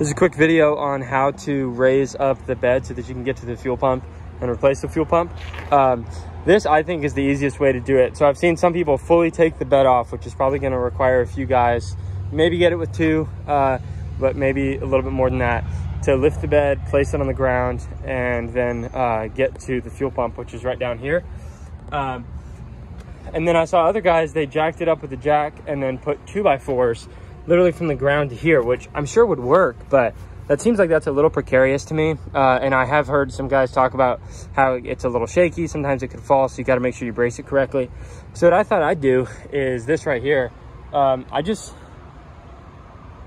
This is a quick video on how to raise up the bed so that you can get to the fuel pump and replace the fuel pump. This, I think, is the easiest way to do it. So I've seen some people fully take the bed off, which is probably going to require a few guys, maybe get it with two, but maybe a little bit more than that, to lift the bed, place it on the ground, and then get to the fuel pump, which is right down here. And then I saw other guys, they jacked it up with a jack and then put 2x4s literally from the ground to here, which I'm sure would work, but that seems like that's a little precarious to me. And I have heard some guys talk about how it's a little shaky. Sometimes it could fall, so you got to make sure you brace it correctly. So what I thought I'd do is this right here. I just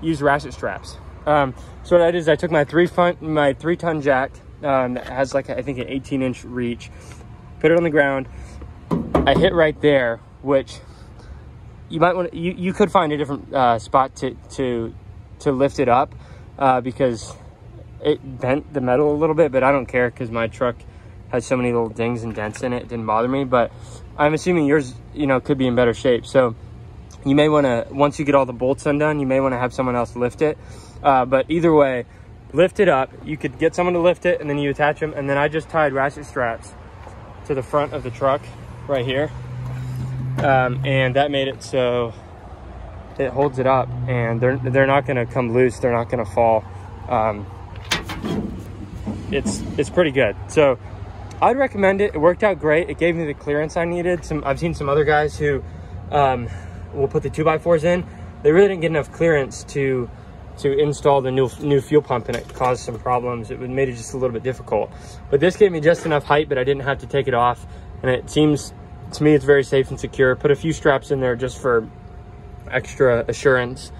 use ratchet straps. So what I did is I took my 3-ton jack that has like, I think, an 18-inch reach, put it on the ground. I hit right there, which you might want to, you could find a different spot to lift it up, because it bent the metal a little bit, but I don't care because my truck has so many little dings and dents in it. It didn't bother me, but I'm assuming yours, you know, could be in better shape. So you may want to, once you get all the bolts undone, you may want to have someone else lift it. But either way, lift it up. You could get someone to lift it and then you attach them. And then I just tied ratchet straps to the front of the truck right here. And that made it so it holds it up, and they're not going to come loose. They're not going to fall. It's pretty good. So I'd recommend it. It worked out great. It gave me the clearance I needed. I've seen some other guys who will put the 2x4s in. They really didn't get enough clearance to install the new fuel pump, and it caused some problems. It made it just a little bit difficult. But this gave me just enough height, but I didn't have to take it off. And it seems, to me, it's very safe and secure. Put a few straps in there just for extra assurance.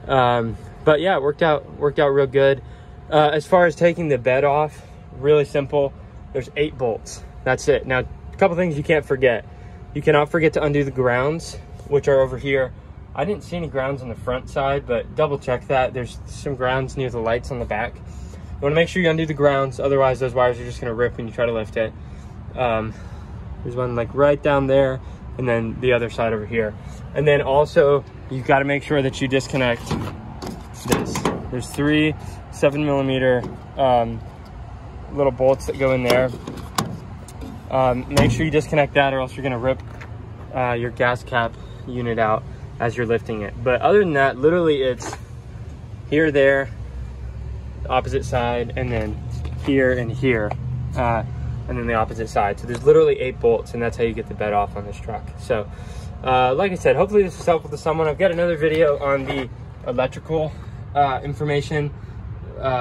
But yeah, it worked out real good. As far as taking the bed off, really simple. There's 8 bolts. That's it. Now, a couple things you can't forget. You cannot forget to undo the grounds, which are over here. I didn't see any grounds on the front side, but double check that. There's some grounds near the lights on the back. You want to make sure you undo the grounds, otherwise those wires are just going to rip when you try to lift it. There's one like right down there, and then the other side over here. And then also, you've got to make sure that you disconnect this. There's 3 7mm little bolts that go in there. Make sure you disconnect that, or else you're going to rip your gas cap unit out as you're lifting it. But other than that, literally it's here, there, opposite side, and then here and here, and then the opposite side. So there's literally 8 bolts, and that's how you get the bed off on this truck. So like I said, hopefully this is helpful to someone. I've got another video on the electrical information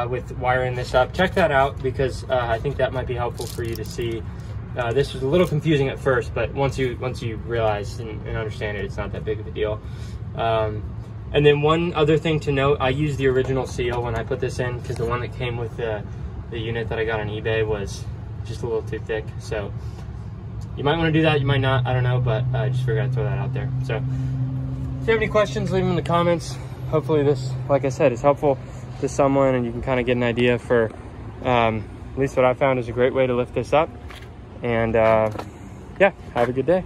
with wiring this up. Check that out, because I think that might be helpful for you to see. This was a little confusing at first, but once you realize and understand it, it's not that big of a deal. And then one other thing to note, I used the original seal when I put this in, because the one that came with the unit that I got on eBay was just a little too thick. So you might want to do that, you might not, I don't know, but I just figured I'd throw that out there. So if you have any questions, leave them in the comments. Hopefully this, like I said, is helpful to someone, and you can kind of get an idea for, at least what I found is a great way to lift this up. And yeah, have a good day.